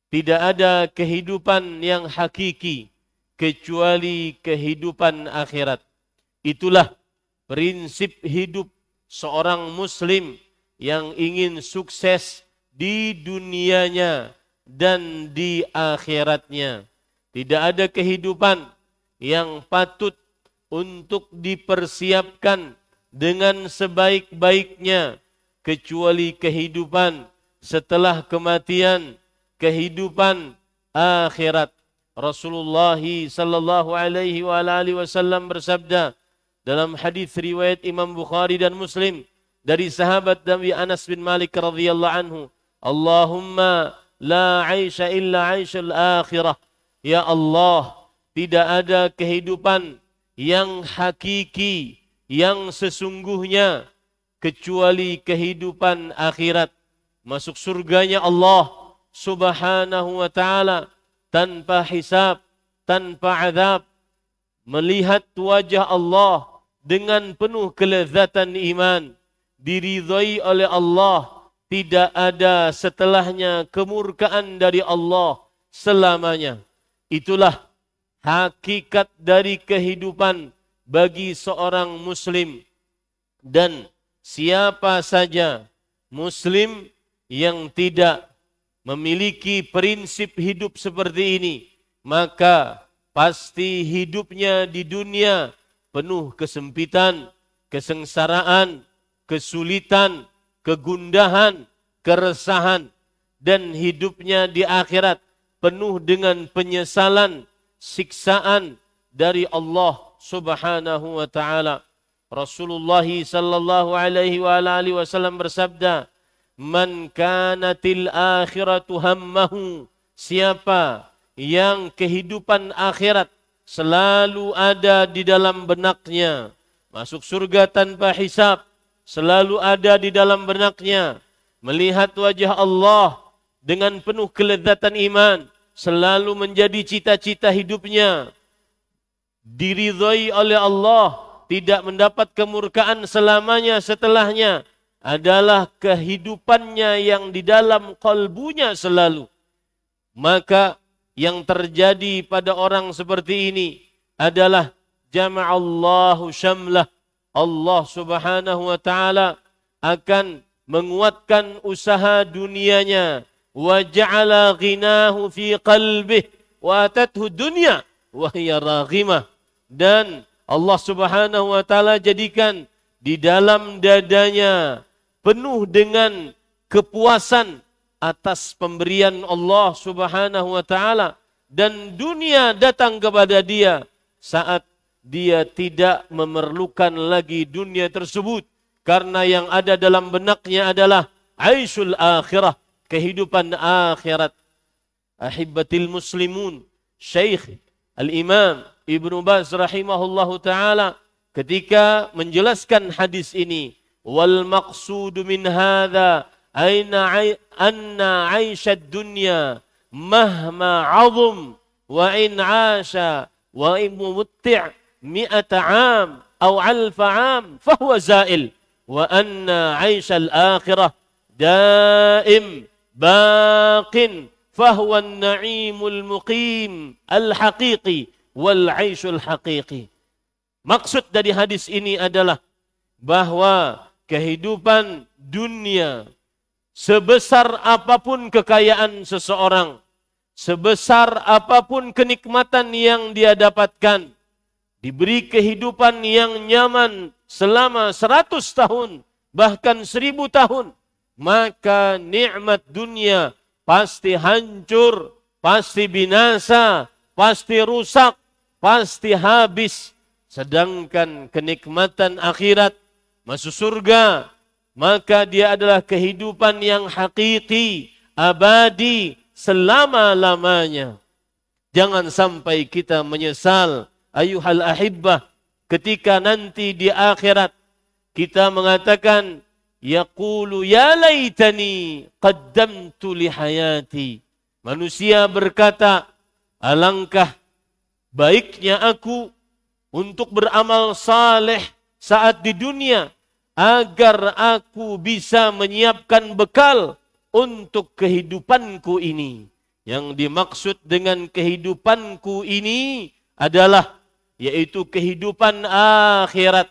Tidak ada kehidupan yang hakiki kecuali kehidupan akhirat. Itulah prinsip hidup seorang muslim yang ingin sukses di dunianya dan di akhiratnya. Tidak ada kehidupan yang patut untuk dipersiapkan dengan sebaik-baiknya kecuali kehidupan setelah kematian, kehidupan akhirat. Rasulullah sallallahu alaihi wa alihi wasallam bersabda dalam hadis riwayat Imam Bukhari dan Muslim dari sahabat Nabi Anas bin Malik radhiyallahu anhu, Allahumma la 'aisha illa 'aishul akhirah. Ya Allah, tidak ada kehidupan yang hakiki, yang sesungguhnya kecuali kehidupan akhirat. Masuk surganya Allah subhanahu wa ta'ala tanpa hisab, tanpa azab. Melihat wajah Allah dengan penuh kelezatan iman. Diridhai oleh Allah. Tidak ada setelahnya kemurkaan dari Allah selamanya. Itulah hakikat dari kehidupan bagi seorang muslim. Dan siapa saja muslim yang tidak memiliki prinsip hidup seperti ini, maka pasti hidupnya di dunia penuh kesempitan, kesengsaraan, kesulitan, kegundahan, keresahan. Dan hidupnya di akhirat penuh dengan penyesalan, siksaan dari Allah subhanahu wa ta'ala. Rasulullah sallallahu alaihi wa alihi wasallam bersabda, Man kanatil akhiratu hammahu. Siapa yang kehidupan akhirat selalu ada di dalam benaknya. Masuk surga tanpa hisab selalu ada di dalam benaknya. Melihat wajah Allah dengan penuh kelezatan iman selalu menjadi cita-cita hidupnya. Diridhai oleh Allah, tidak mendapat kemurkaan selamanya setelahnya, adalah kehidupannya yang di dalam kalbunya selalu. Maka yang terjadi pada orang seperti ini adalah jama'allahu syamlah. Allah subhanahu wa ta'ala akan menguatkan usaha dunianya. Wa ja'ala ghinahu fi qalbih wa atathu dunya wa hiya raghimah. Dan Allah subhanahu wa ta'ala jadikan di dalam dadanya penuh dengan kepuasan atas pemberian Allah subhanahu wa ta'ala. Dan dunia datang kepada dia saat dia tidak memerlukan lagi dunia tersebut. Karena yang ada dalam benaknya adalah aisyul akhirah, kehidupan akhirat. Ahibbatil muslimun, Syekh Al-Imam Ibnu Baz rahimahullahu ta'ala ketika menjelaskan hadis ini, wal maqsudu min hadha anna aisyad dunya mahma azum wa in asha wa in mutti' mi'ata am aw alfa am fahuwa zail wa anna aisyal akhirah daim baqin fahuwa an-na'imul muqim al-haqiqi wal 'aishul haqiqi. Maksud dari hadis ini adalah bahwa kehidupan dunia sebesar apapun kekayaan seseorang, sebesar apapun kenikmatan yang dia dapatkan, diberi kehidupan yang nyaman selama 100 tahun, bahkan 1000 tahun, maka nikmat dunia pasti hancur, pasti binasa, pasti rusak, pasti habis. Sedangkan kenikmatan akhirat, masuk surga, maka dia adalah kehidupan yang hakiki, abadi, selama-lamanya. Jangan sampai kita menyesal, ayuhal ahibbah, ketika nanti di akhirat kita mengatakan, yaqulu ya laitani qaddamtu li hayati. Manusia berkata, alangkah baiknya aku untuk beramal saleh saat di dunia, agar aku bisa menyiapkan bekal untuk kehidupanku ini. Yang dimaksud dengan kehidupanku ini adalah yaitu kehidupan akhirat.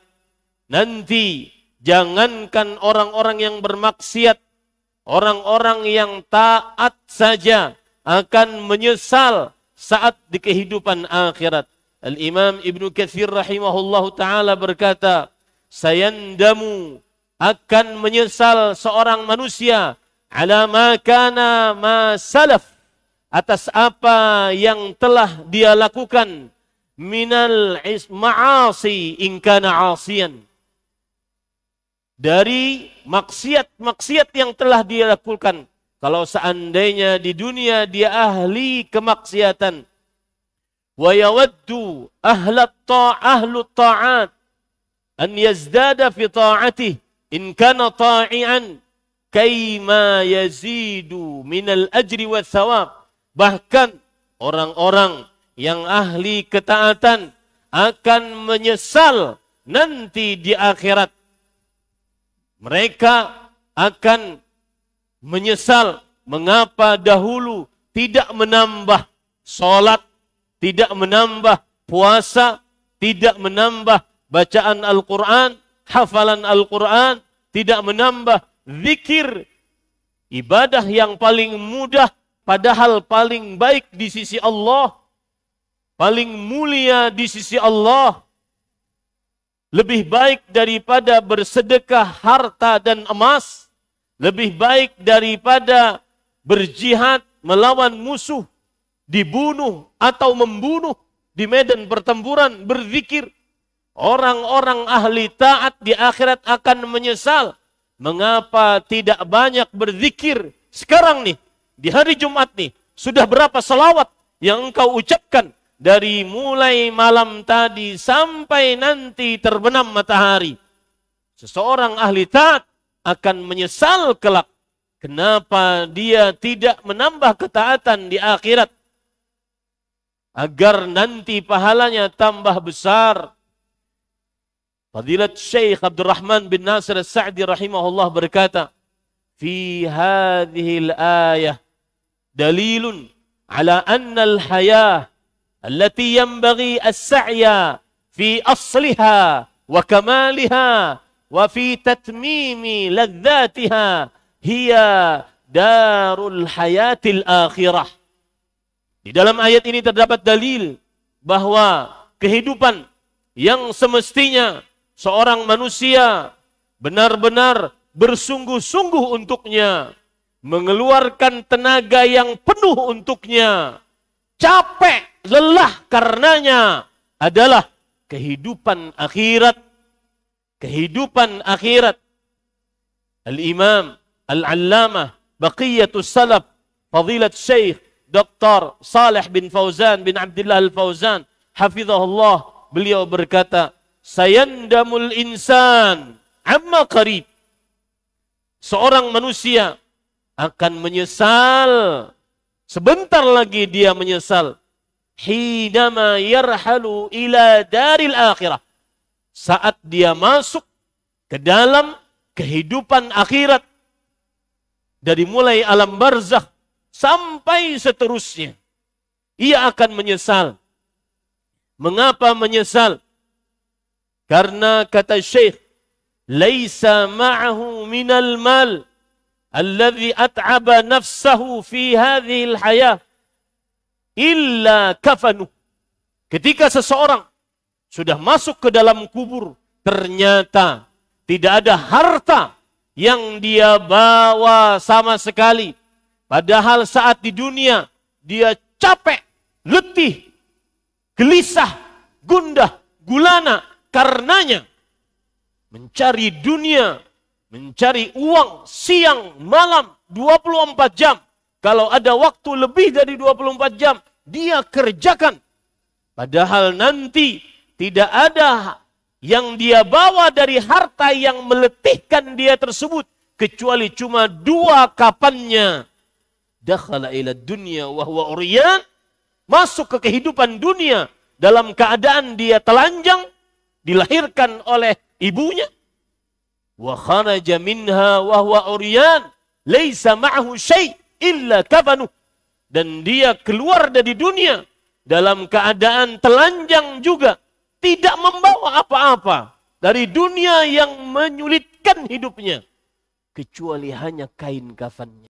Nanti jangankan orang-orang yang bermaksiat, orang-orang yang taat saja akan menyesal saat di kehidupan akhirat. Al-Imam Ibnu Katsir rahimahullahu ta'ala berkata, sayandamu, akan menyesal seorang manusia ala ma kana ma salaf, atas apa yang telah dia lakukan, minal ma'asi in kana 'asiyan, dari maksiat-maksiat yang telah dia lakukan kalau seandainya di dunia dia ahli kemaksiatan. Wa yawaddu ahlu ta'at an yazdada fi ta'atih in kana ta'ian kaima yazidu minal ajri wa thawab. Bahkan orang-orang yang ahli ketaatan akan menyesal nanti di akhirat. Mereka akan menyesal mengapa dahulu tidak menambah sholat, tidak menambah puasa, tidak menambah bacaan Al-Quran, hafalan Al-Quran, tidak menambah zikir, ibadah yang paling mudah, padahal paling baik di sisi Allah, paling mulia di sisi Allah, lebih baik daripada bersedekah harta dan emas, lebih baik daripada berjihad melawan musuh, dibunuh atau membunuh di medan pertempuran, berzikir. Orang-orang ahli taat di akhirat akan menyesal mengapa tidak banyak berzikir. Sekarang nih, di hari Jumat nih, sudah berapa salawat yang engkau ucapkan dari mulai malam tadi sampai nanti terbenam matahari? Seseorang ahli taat akan menyesal kelak. Kenapa dia tidak menambah ketaatan di akhirat? Agar nanti pahalanya tambah besar. Fadilat Syekh Abdurrahman bin Nasir As-Sa'di rahimahullah berkata, fi hadhihi al-ayah dalilun ala anna al-hayah allati yanbaghi as-sa'ya fi asliha wa kamaliha wa fi tatmimi ladzatiha hiya darul hayatil akhirah. Di dalam ayat ini terdapat dalil bahwa kehidupan yang semestinya seorang manusia benar-benar bersungguh-sungguh untuknya, mengeluarkan tenaga yang penuh untuknya, capek, lelah karenanya adalah kehidupan akhirat. Kehidupan akhirat. Al-Imam Al-Allamah Baqiyatus Salaf Fadilat Syekh Dr. Saleh bin Fauzan bin Abdullah Al-Fauzan hafizahullah, beliau berkata, sayandamul insan amma qarib. Seorang manusia akan menyesal, sebentar lagi dia menyesal, hinama yarhalu ila daril akhirah, saat dia masuk ke dalam kehidupan akhirat, dari mulai alam barzakh sampai seterusnya. Ia akan menyesal. Mengapa menyesal? Karena kata Syekh, laisa ma'ahu minal mal alladhi at'aba nafsahu fi hadhihi al-hayah illa kafanu. Ketika seseorang sudah masuk ke dalam kubur, ternyata tidak ada harta yang dia bawa sama sekali. Padahal saat di dunia dia capek, letih, gelisah, gundah, gulana karenanya mencari dunia, mencari uang siang malam 24 jam. Kalau ada waktu lebih dari 24 jam, dia kerjakan. Padahal nanti tidak ada yang dia bawa dari harta yang meletihkan dia tersebut, kecuali cuma dua kapannya. Dakhala ila dunya wa huwa uryan, masuk ke kehidupan dunia dalam keadaan dia telanjang, dilahirkan oleh ibunya. Wa kharaja minha wa huwa uryan, laisa ma'ahu syai' illa kafanu. dan dia keluar dari dunia dalam keadaan telanjang juga, tidak membawa apa-apa dari dunia yang menyulitkan hidupnya, kecuali hanya kain kafannya.